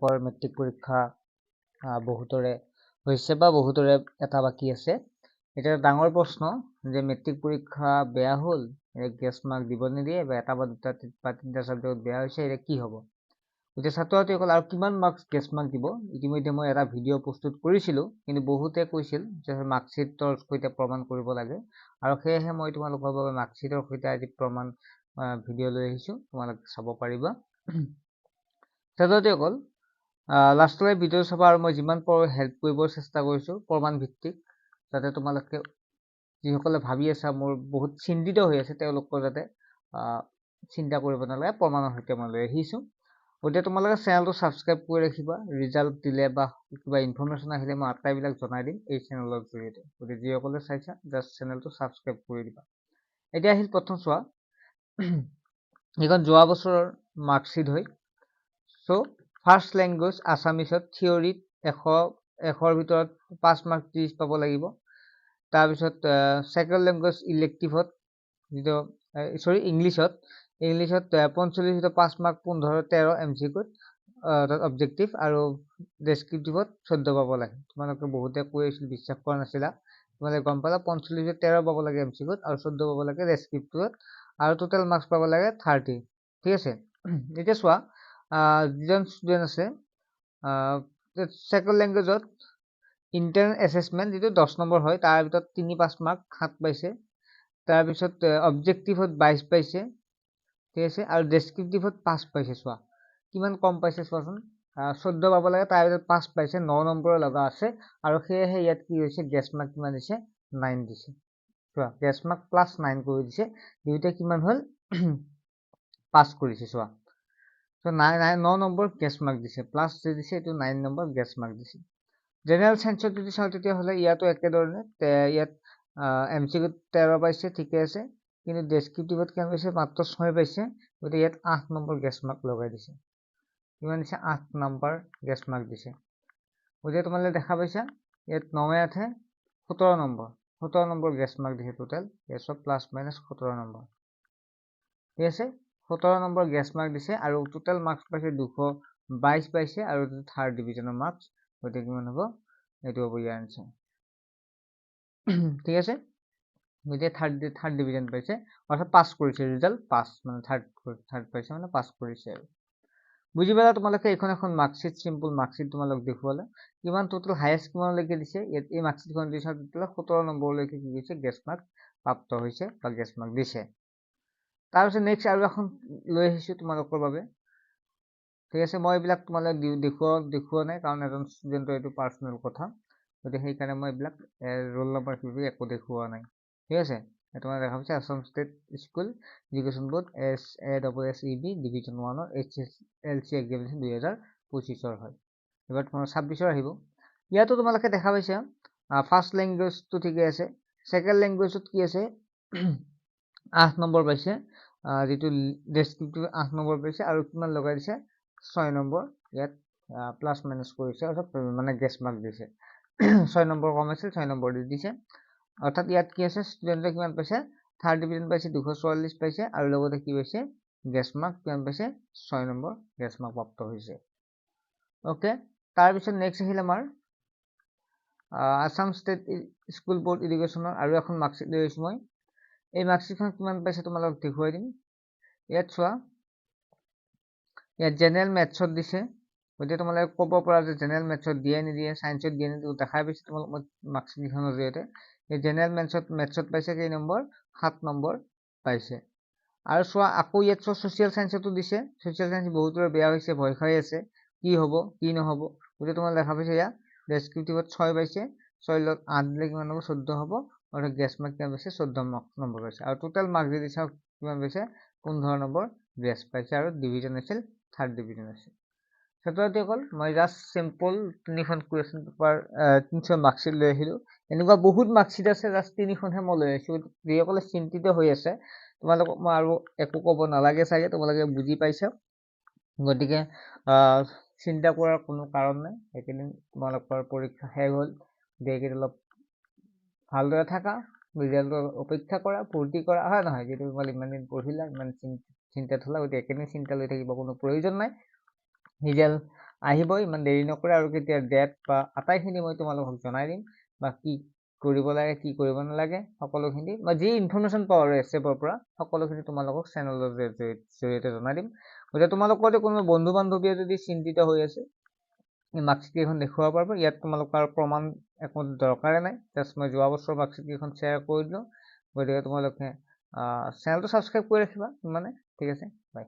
তোমালোকৰ মেট্ৰিক পৰীক্ষা বহুতৰে হৈছে বা বহুতৰে এটা বাকী আছে। এটা ডাঙৰ প্ৰশ্ন যে মেট্ৰিক পৰীক্ষা বেয়া হ'ল, গেছ মাৰ্ক দিব নিদিয়ে বা এটা বা দুটা বা তিনিটা ছাবজেক্টত বেয়া হৈছে, এতিয়া কি হ'ব? এতিয়া ছাত্ৰ ছাত্ৰীসকল আৰু কিমান মাৰ্কছ গেছ মাৰ্ক দিব? ইতিমধ্যে মই এটা ভিডিঅ' প্ৰস্তুত কৰিছিলোঁ, কিন্তু বহুতে কৈছিল যে মাৰ্কশ্বিটৰ সৈতে প্ৰমাণ কৰিব লাগে, আৰু সেয়েহে মই তোমালোকৰ বাবে মাৰ্কশ্বিটৰ সৈতে আজি প্ৰমাণ ভিডিঅ' লৈ আহিছোঁ, তোমালোকে চাব পাৰিবা। ছাত্ৰ ছাত্ৰীসকল লাষ্টলৈ ভিডিঅ' চাবা আৰু মই যিমান পাৰোঁ হেল্প কৰিবৰ চেষ্টা কৰিছোঁ প্ৰমাণ ভিত্তিক, যাতে তোমালোকে যিসকলে ভাবি আছা মোৰ বহুত চিন্তিত হৈ আছে তেওঁলোকৰ যাতে চিন্তা কৰিব নালাগে, প্ৰমাণৰ সৈতে মই লৈ আহিছোঁ। গতিকে তোমালোকে চেনেলটো ছাবস্ক্ৰাইব কৰি ৰাখিবা, ৰিজাল্ট দিলে বা কিবা ইনফৰমেশ্যন আহিলে মই আটাইবিলাক জনাই দিম এই চেনেলৰ জৰিয়তে। গতিকে যিসকলে চাইছা জাষ্ট চেনেলটো ছাবস্ক্ৰাইব কৰি দিবা। এতিয়া আহিল প্ৰথম চোৱা, এইখন যোৱা বছৰৰ মাৰ্কশ্বিট হয়। চ' ফাৰ্ষ্ট লেংগুৱেজ আছামিছত থিয়ৰীত 100ৰ ভিতৰত 5 মাৰ্ক 30 পাব লাগিব। তাৰপিছত ছেকেণ্ড লেংগুৱেজ ইলেক্টিভত যিটো ইংলিছত 45 ভিতৰত 5 মাৰ্ক 15 13 MCQত অবজেক্টিভ, আৰু ডেছক্ৰিপটিভত 14 পাব লাগে। তোমালোকে বহুতে কৈ আছিল বিশ্বাস কৰা নাছিলা, তোমালোকে গম পালা 45 ভিতৰত 13 পাব লাগে MCQত আৰু 14 পাব লাগে ডেছক্ৰিপটিভত, আৰু টোটেল মাৰ্কছ পাব লাগে 30। ঠিক আছে, এতিয়া চোৱা যিজন ষ্টুডেণ্ট আছে ছেকেণ্ড লেংগুৱেজত ইণ্টাৰনেল এছেচমেণ্ট যিটো 10 নম্বৰ হয়, তাৰ ভিতৰত 3-5 মাৰ্ক 7 পাইছে। তাৰপিছত অবজেক্টিভত 22 পাইছে। ঠিক আছে, আৰু ডেছক্ৰিপটিভত 5 পাইছে। চোৱা কিমান কম পাইছে চোৱাচোন, 14 পাব লাগে, তাৰ ভিতৰত 5 পাইছে, 9 নম্বৰ লগা আছে, আৰু সেয়েহে ইয়াত কি হৈছে গেছ মাৰ্ক কিমান দিছে 9 দিছে। চোৱা গেছ মাৰ্ক প্লাছ 9 কৰি দিছে, দুয়োটা কিমান হ'ল পাছ কৰিছে। চোৱা চ' 9 নম্বৰ গেছ মাৰ্ক দিছে, প্লাছ যে দিছে এইটো 9 নম্বৰ গেছ মাৰ্ক দিছে। জেনেৰেল চায়েন্সত যদি চাওঁ তেতিয়াহ'লে ইয়াতো একেধৰণে, ইয়াত MCQত 13 পাইছে, ঠিকে আছে, কিন্তু ডেছক্ৰিপটিভত কিমান পাইছে মাত্ৰ 6 পাইছে, গতিকে ইয়াত 8 নম্বৰ গেছ মাৰ্ক লগাই দিছে। কিমান দিছে 8 নম্বৰ গেছ মাৰ্ক দিছে। গতিকে তোমালোকে দেখা পাইছা ইয়াত 9 17 নম্বৰ গেছ মাৰ্ক দিছে টোটেল, গেছৰ প্লাছ মাইনাছ 17 নম্বৰ। ঠিক আছে, 17 নম্বৰ গেছ মাৰ্ক দিছে, আৰু টোটেল মাৰ্কছ পাইছে 222 পাইছে, আৰু থাৰ্ড ডিভিজনৰ মাৰ্কছ, গতিকে কিমান হ'ব এইটো হ'ব ইয়াৰ আনচাৰ। ঠিক আছে, গতিকে থাৰ্ড ডিভিজন পাইছে, অৰ্থাৎ পাছ কৰিছে, ৰিজাল্ট পাছ, মানে থাৰ্ড পাইছে মানে পাছ কৰিছে। আৰু বুজি পালা তোমালোকে এইখন এখন মাৰ্কশ্বিট, চিম্পল মাৰ্কশ্বিট তোমালোক দেখুৱালে কিমান টোটেল হায়েষ্ট কিমানলৈকে দিছে। ইয়াত এই মাৰ্কশ্বিটখন দিছে 17 নম্বৰলৈকে কি হৈছে গেছ মাৰ্ক প্ৰাপ্ত হৈছে বা গেছ মাৰ্ক দিছে। তাৰপিছত নেক্সট আৰু এখন লৈ আহিছোঁ তোমালোকৰ বাবে। ঠিক আছে, মই এইবিলাক তোমালোক দেখুওৱা নাই, কাৰণ এজন ষ্টুডেণ্টৰ এইটো পাৰ্চনেল কথা, গতিকে সেইকাৰণে মই এইবিলাক ৰোল নম্বৰ একো দেখুওৱা নাই। ঠিক আছে, তোমালোকে দেখা পাইছে Assam state school education board SASSEB division 1ৰ HSLC এক্সামিনেশ্যন 2025 হয়। এবাৰ তোমাৰ 26 আহিব। ইয়াতো তোমালোকে দেখা পাইছা ফাৰ্ষ্ট লেংগুৱেজটো ঠিকে আছে, ছেকেণ্ড লেংগুৱেজত কি আছে 8 নম্বৰ পাইছে, যিটো ডেছক্ৰিপটিভ 8 নম্বৰ পাইছে, আৰু কিমান লগাই দিছে 6 নম্বৰ, ইয়াত প্লাছ মাইনাছ কৰিছে, অৰ্থাৎ মানে গেছ মাৰ্ক দিছে। 6 নম্বৰ কম আছিল, 6 নম্বৰ দি দিছে, অৰ্থাৎ ইয়াত কি আছে ষ্টুডেণ্টে কিমান পাইছে থাৰ্ড ডিভিজন পাইছে 244 পাইছে, আৰু লগতে কি পাইছে গেছ মাৰ্ক কিমান পাইছে 6 নম্বৰ গেছ মাৰ্ক প্ৰাপ্ত হৈছে। অ'কে, তাৰপিছত নেক্সট আহিল আমাৰ আছাম ষ্টেট স্কুল বোৰ্ড এডুকেশ্যনৰ আৰু এখন মাৰ্কশ্বিট লৈ আহিছোঁ মই। এই মাৰ্কশ্বিটখন কিমান পাইছে তোমালোক দেখুৱাই দিম। ইয়াত চোৱা, ইয়াত জেনেৰেল মেথছত দিছে, গতিকে তোমালোকে ক'ব পৰা যে জেনেৰেল মেথছত দিয়ে নিদিয়ে, ছায়েন্সত দিয়ে নিদিয়ে, দেখাই পাইছে তোমালোক মই মাৰ্কশ্বিটখনৰ জৰিয়তে। এই জেনেৰেল মেথছত পাইছে কেই নম্বৰ 7 নম্বৰ পাইছে। আৰু চোৱা আকৌ ইয়াত চোৱা ছ'চিয়েল চায়েন্সতো দিছে, ছ'চিয়েল চায়েন্স বহুতৰে বেয়া হৈছে, ভয় খাই আছে কি হ'ব কি নহ'ব, গতিকে তোমালোকে দেখা পাইছে ইয়াত ডেছক্ৰিপটিভত 6 পাইছে, 6 লগত 8 দিলে কিমান হ'ব 14 হ'ব, অৰ্থাৎ গেছ মাৰ্ক কিমান পাইছে 14 নম্বৰ পাইছে, আৰু টোটেল মাৰ্ক যদি চাওঁ কিমান পাইছে 15 নম্বৰ গেছ পাইছে, আৰু ডিভিজন আছিল থাৰ্ড ডিভিজন আছিল। ছাত্ৰ ছাত্ৰীসকল মই জাষ্ট চিম্পল 3খন কুৱেশ্যন পেপাৰ 3খন মাৰ্কশ্বিট লৈ আহিলোঁ। এনেকুৱা বহুত মাৰ্কশ্বিট আছে, জাষ্ট 3খনহে মই লৈ আহিছোঁ। যিসকলে চিন্তিত হৈ আছে তোমালোকক মই আৰু একো ক'ব নালাগে চাগে, তোমালোকে বুজি পাইছা, গতিকে চিন্তা কৰাৰ কোনো কাৰণ নাই। এইকেইদিন তোমালোকৰ পৰীক্ষা শেষ হ'ল, এইকেইদিন অলপ ভালদৰে থাকা, ৰিজাল্টৰ অপেক্ষা কৰা, ফূৰ্তি কৰা, হয় নহয়, যিহেতু তোমালোক ইমান দিন পঢ়িলা, ইমান চিন্তাত হ'লা, গতিকে একেদিন চিন্তা লৈ থাকিব কোনো প্ৰয়োজন নাই। ৰিজাল্ট আহিব, ইমান দেৰি নকৰে, আৰু কেতিয়া ডেট বা আটাইখিনি মই তোমালোকক জনাই দিম, বা কি কৰিব লাগে কি কৰিব নালাগে সকলোখিনি, বা যি ইনফৰমেশ্যন পাওঁ আৰু এছএপৰ পৰা সকলোখিনি তোমালোকক চেনেলৰ জৰিয়তে জনাই দিম। গতিকে তোমালোকৰ কোনো বন্ধু বান্ধৱীয়ে যদি চিন্তিত হৈ আছে, মাৰ্কশ্বিট কেইখন দেখুৱাব পাৰিব। ইয়াত তোমালোকৰ প্ৰমাণ একো দৰকাৰে নাই, জাষ্ট মই যোৱা বছৰ মাৰ্কশ্বিট কেইখন শ্বেয়াৰ কৰি দিলোঁ। গতিকে তোমালোকে চেনেলটো ছাবস্ক্ৰাইব কৰি ৰাখিবা, মানে ঠিক আছে, বাই।